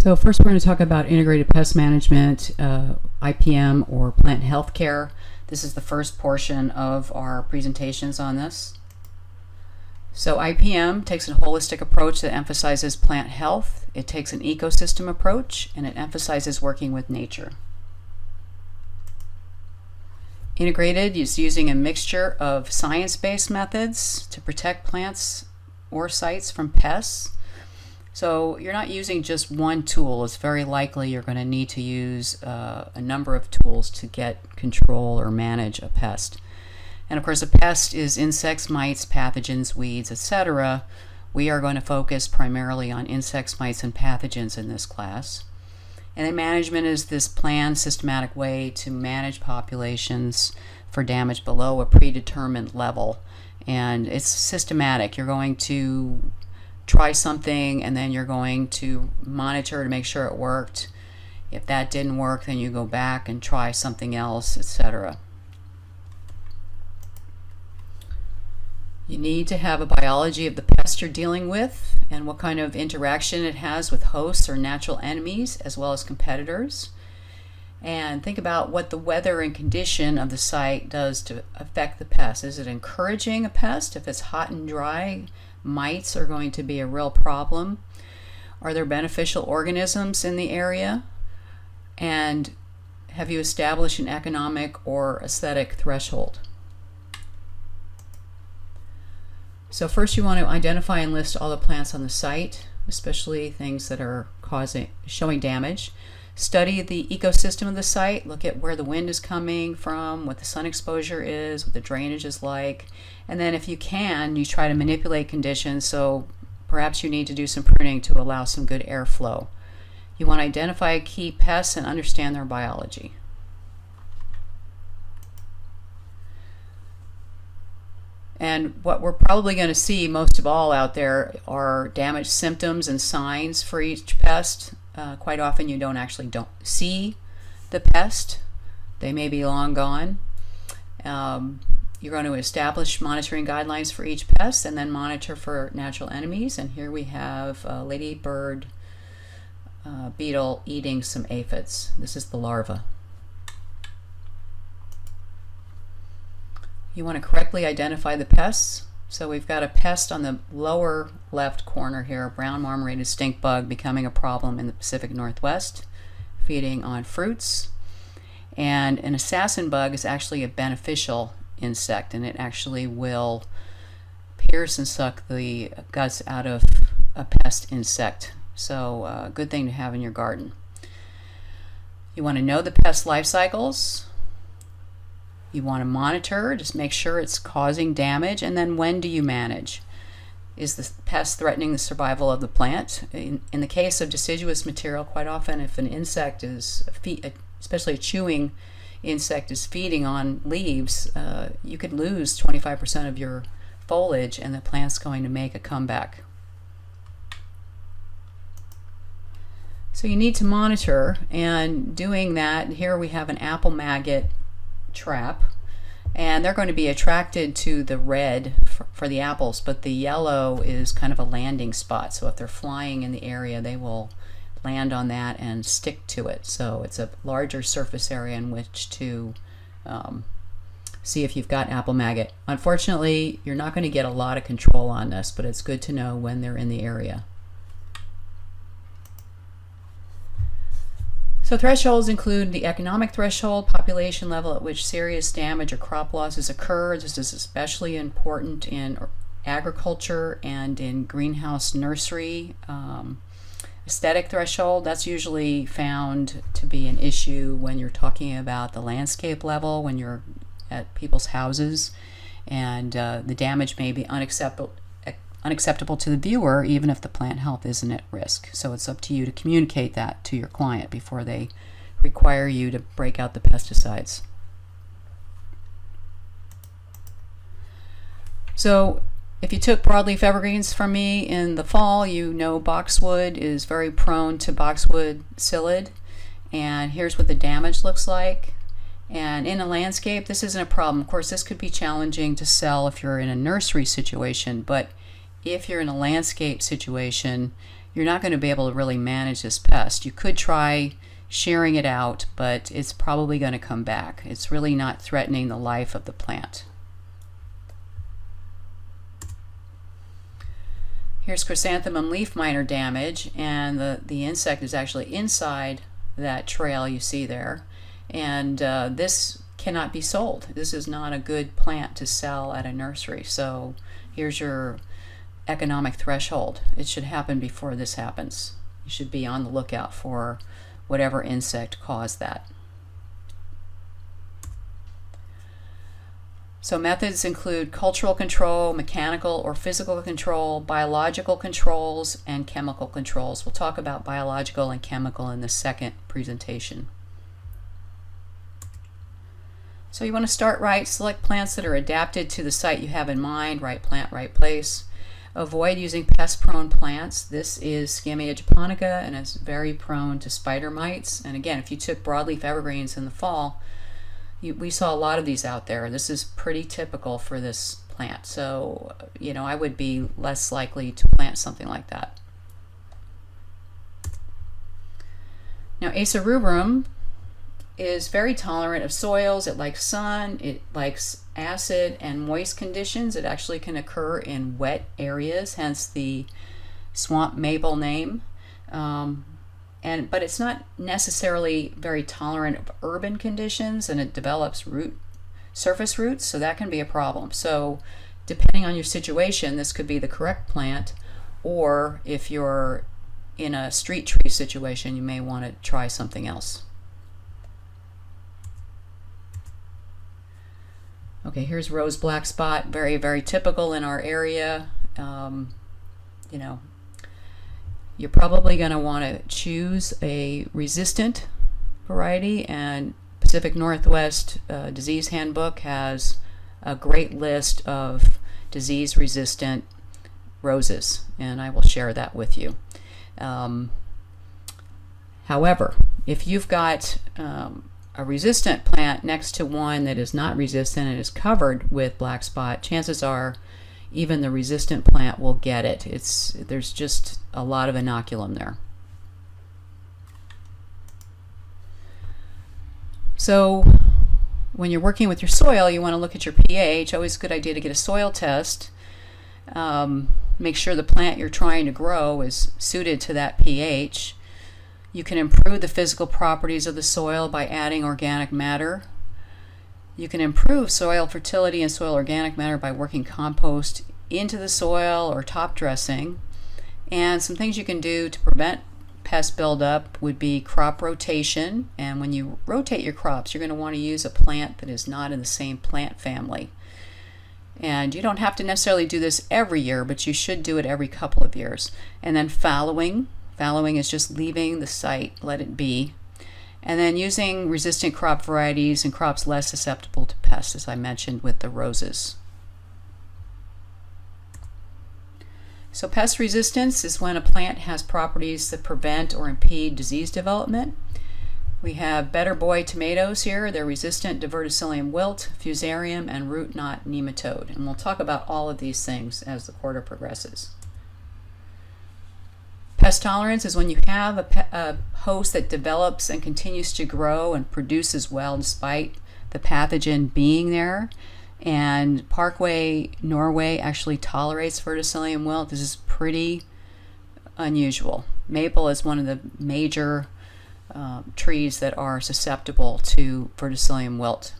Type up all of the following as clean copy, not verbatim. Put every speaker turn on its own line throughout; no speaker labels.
So first we're going to talk about integrated pest management, IPM, or plant health care. This is the first portion of our presentations on this. So IPM takes a holistic approach that emphasizes plant health. It takes an ecosystem approach, and it emphasizes working with nature. Integrated is using a mixture of science-based methods to protect plants or sites from pests. So you're not using just one tool. It's very likely you're going to need to use a number of tools to get control or manage a pest. And of course, a pest is insects, mites, pathogens, weeds, etc. We are going to focus primarily on insects, mites, and pathogens in this class. And then management is this planned, systematic way to manage populations for damage below a predetermined level. And it's systematic. You're going to try something and then you're going to monitor to make sure it worked. If that didn't work, then you go back and try something else, etc. You need to have a biology of the pest you're dealing with and what kind of interaction it has with hosts or natural enemies as well as competitors. And think about what the weather and condition of the site does to affect the pest. Is it encouraging a pest? If it's hot and dry, mites are going to be a real problem. Are there beneficial organisms in the area? And have you established an economic or aesthetic threshold? So first you want to identify and list all the plants on the site, especially things that are showing damage. Study the ecosystem of the site, look at where the wind is coming from, what the sun exposure is, what the drainage is like, and then if you can, you try to manipulate conditions, so perhaps you need to do some pruning to allow some good airflow. You want to identify key pests and understand their biology. And what we're probably going to see most of all out there are damage symptoms and signs for each pest. Quite often you don't see the pest. They may be long gone. You're going to establish monitoring guidelines for each pest and then monitor for natural enemies. And here we have a ladybird beetle eating some aphids. This is the larva. You want to correctly identify the pests. So we've got a pest on the lower left corner here, a brown marmorated stink bug becoming a problem in the Pacific Northwest, feeding on fruits. And an assassin bug is actually a beneficial insect, and it actually will pierce and suck the guts out of a pest insect. So a good thing to have in your garden. You want to know the pest life cycles. You want to monitor, just make sure it's causing damage, and then when do you manage? Is the pest threatening the survival of the plant? In the case of deciduous material, quite often if an insect is, especially a chewing insect, is feeding on leaves, you could lose 25% of your foliage and the plant's going to make a comeback. So you need to monitor, and doing that, here we have an apple maggot trap, and they're going to be attracted to the red for the apples, but the yellow is kind of a landing spot, so if they're flying in the area they will land on that and stick to it. So it's a larger surface area in which to see if you've got apple maggot. Unfortunately, you're not going to get a lot of control on this, but it's good to know when they're in the area. So thresholds include the economic threshold, population level at which serious damage or crop losses occur. This is especially important in agriculture and in greenhouse nursery. Aesthetic threshold, that's usually found to be an issue when you're talking about the landscape level, when you're at people's houses, and the damage may be unacceptable to the viewer, even if the plant health isn't at risk. So it's up to you to communicate that to your client before they require you to break out the pesticides. So if you took broadleaf evergreens from me in the fall, you know boxwood is very prone to boxwood psyllid, and here's what the damage looks like. And in a landscape, this isn't a problem. Of course, this could be challenging to sell if you're in a nursery situation, but if you're in a landscape situation, you're not going to be able to really manage this pest. You could try shearing it out, but it's probably going to come back. It's really not threatening the life of the plant. Here's chrysanthemum leaf miner damage, and the insect is actually inside that trail you see there. And this cannot be sold. This is not a good plant to sell at a nursery. So here's your economic threshold. It should happen before this happens. You should be on the lookout for whatever insect caused that. So methods include cultural control, mechanical or physical control, biological controls, and chemical controls. We'll talk about biological and chemical in the second presentation. So you want to start right, select plants that are adapted to the site you have in mind, right plant, right place. Avoid using pest-prone plants. This is Scammia japonica, and it's very prone to spider mites. And again, if you took broadleaf evergreens in the fall, we saw a lot of these out there. This is pretty typical for this plant. So, I would be less likely to plant something like that. Now, Acer rubrum is very tolerant of soils. It likes sun, it likes acid and moist conditions. It actually can occur in wet areas, hence the swamp maple name. But it's not necessarily very tolerant of urban conditions, and it develops surface roots, so that can be a problem. So depending on your situation, this could be the correct plant, or if you're in a street tree situation, you may want to try something else. Okay, here's rose black spot, very, very typical in our area. You're probably going to want to choose a resistant variety, and Pacific Northwest Disease Handbook has a great list of disease-resistant roses, and I will share that with you. However, if you've got a resistant plant next to one that is not resistant and is covered with black spot, chances are even the resistant plant will get it. There's just a lot of inoculum there. So when you're working with your soil, you want to look at your pH. Always a good idea to get a soil test. Make sure the plant you're trying to grow is suited to that pH. You can improve the physical properties of the soil by adding organic matter. You can improve soil fertility and soil organic matter by working compost into the soil or top dressing. And some things you can do to prevent pest buildup would be crop rotation. And when you rotate your crops, you're going to want to use a plant that is not in the same plant family. And you don't have to necessarily do this every year, but you should do it every couple of years. And then fallowing. Fallowing is just leaving the site, let it be. And then using resistant crop varieties and crops less susceptible to pests, as I mentioned with the roses. So pest resistance is when a plant has properties that prevent or impede disease development. We have Better Boy tomatoes here. They're resistant to verticillium wilt, fusarium, and root knot nematode. And we'll talk about all of these things as the quarter progresses. Pest tolerance is when you have a host that develops and continues to grow and produces well despite the pathogen being there. And Parkway Norway actually tolerates verticillium wilt. This is pretty unusual. Maple is one of the major trees that are susceptible to verticillium wilt.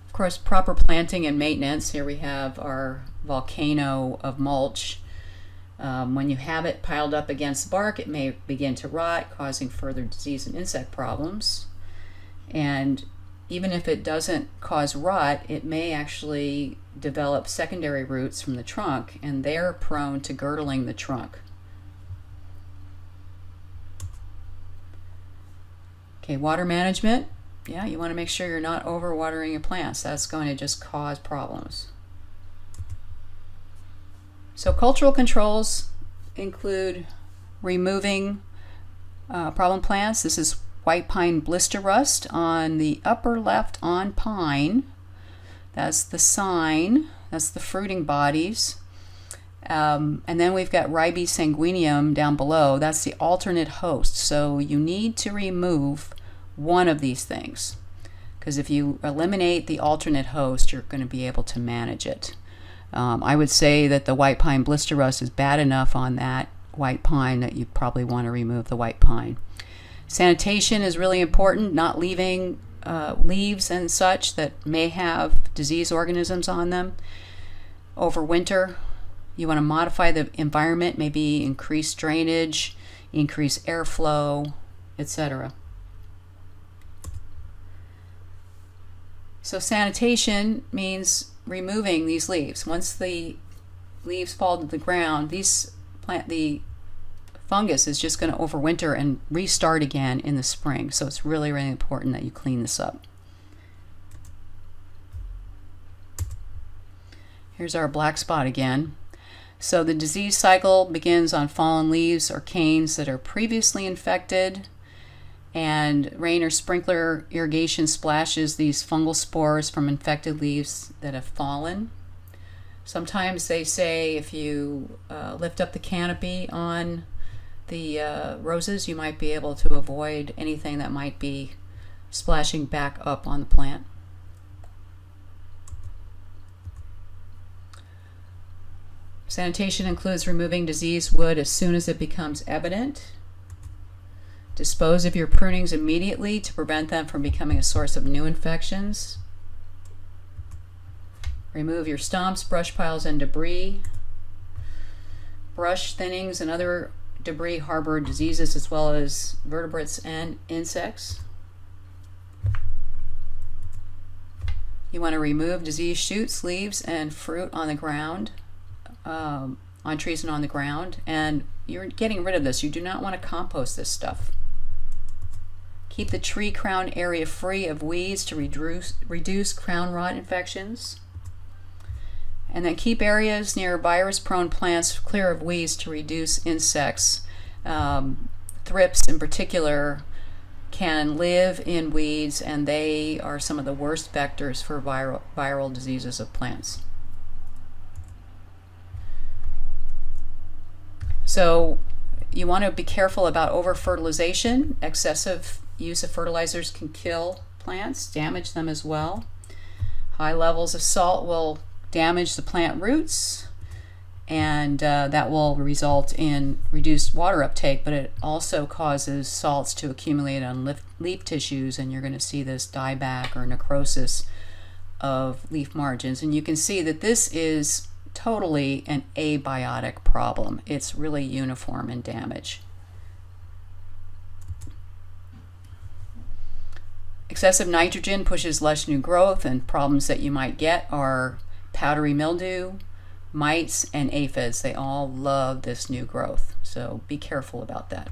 Of course, proper planting and maintenance. Here we have our volcano of mulch. When you have it piled up against the bark, it may begin to rot, causing further disease and insect problems. And even if it doesn't cause rot, it may actually develop secondary roots from the trunk, and they're prone to girdling the trunk. Okay, water management. Yeah, you want to make sure you're not overwatering your plants. That's going to just cause problems. So cultural controls include removing problem plants. This is white pine blister rust on the upper left on pine. That's the sign. That's the fruiting bodies. And then we've got Ribes sanguineum down below. That's the alternate host. So you need to remove one of these things, because if you eliminate the alternate host, you're going to be able to manage it. I would say that the white pine blister rust is bad enough on that white pine that you probably want to remove the white pine. Sanitation is really important, not leaving leaves and such that may have disease organisms on them over winter. You want to modify the environment, maybe increase drainage, increase airflow, etc. So sanitation means removing these leaves. Once the leaves fall to the ground, the fungus is just going to overwinter and restart again in the spring. So it's really, really important that you clean this up. Here's our black spot again. So the disease cycle begins on fallen leaves or canes that are previously infected, and rain or sprinkler irrigation splashes these fungal spores from infected leaves that have fallen. Sometimes they say if you lift up the canopy on the roses, you might be able to avoid anything that might be splashing back up on the plant. Sanitation includes removing diseased wood as soon as it becomes evident. Dispose of your prunings immediately to prevent them from becoming a source of new infections. Remove your stumps, brush piles, and debris. Brush thinnings and other debris harbor diseases as well as vertebrates and insects. You want to remove diseased shoots, leaves, and fruit on the ground. On trees and on the ground, and you're getting rid of this. You do not want to compost this stuff. Keep the tree crown area free of weeds to reduce crown rot infections. And then keep areas near virus-prone plants clear of weeds to reduce insects. Thrips in particular can live in weeds, and they are some of the worst vectors for viral diseases of plants. So you want to be careful about over-fertilization. Excessive use of fertilizers can kill plants, damage them as well. High levels of salt will damage the plant roots, and that will result in reduced water uptake, but it also causes salts to accumulate on leaf tissues, and you're going to see this dieback or necrosis of leaf margins. And you can see that this is totally an abiotic problem. It's really uniform in damage. Excessive nitrogen pushes less new growth, and problems that you might get are powdery mildew, mites, and aphids. They all love this new growth, so be careful about that.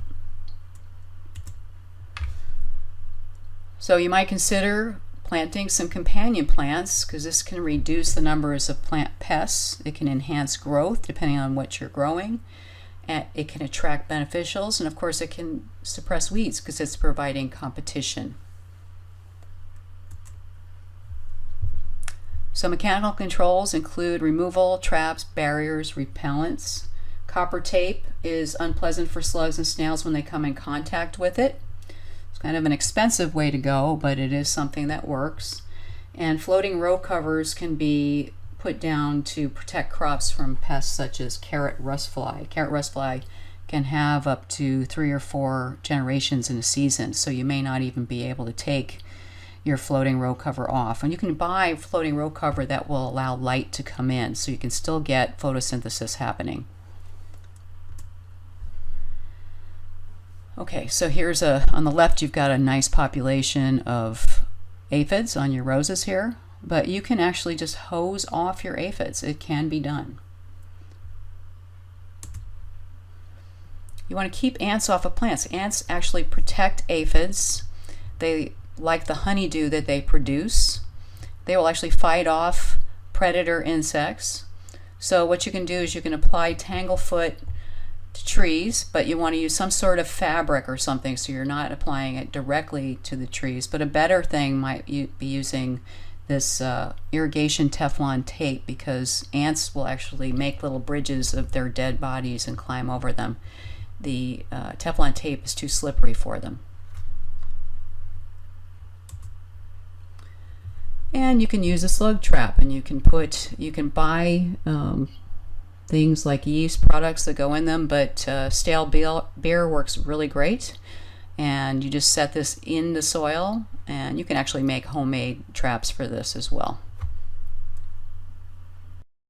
So you might consider planting some companion plants, because this can reduce the numbers of plant pests. It can enhance growth depending on what you're growing, and it can attract beneficials, and of course it can suppress weeds because it's providing competition. So mechanical controls include removal, traps, barriers, repellents. Copper tape is unpleasant for slugs and snails when they come in contact with it. It's kind of an expensive way to go, but it is something that works. And floating row covers can be put down to protect crops from pests such as carrot rust fly. Carrot rust fly can have up to 3 or 4 generations in a season, so you may not even be able to take your floating row cover off. And you can buy floating row cover that will allow light to come in, so you can still get photosynthesis happening. Okay, so here's on the left you've got a nice population of aphids on your roses here, but you can actually just hose off your aphids. It can be done. You want to keep ants off of plants. Ants actually protect aphids. They like the honeydew that they produce. They will actually fight off predator insects. So what you can do is you can apply Tanglefoot to trees, but you want to use some sort of fabric or something so you're not applying it directly to the trees. But a better thing might be using this irrigation Teflon tape, because ants will actually make little bridges of their dead bodies and climb over them. The Teflon tape is too slippery for them. And you can use a slug trap, and you can buy things like yeast products that go in them, but stale beer works really great. And you just set this in the soil, and you can actually make homemade traps for this as well.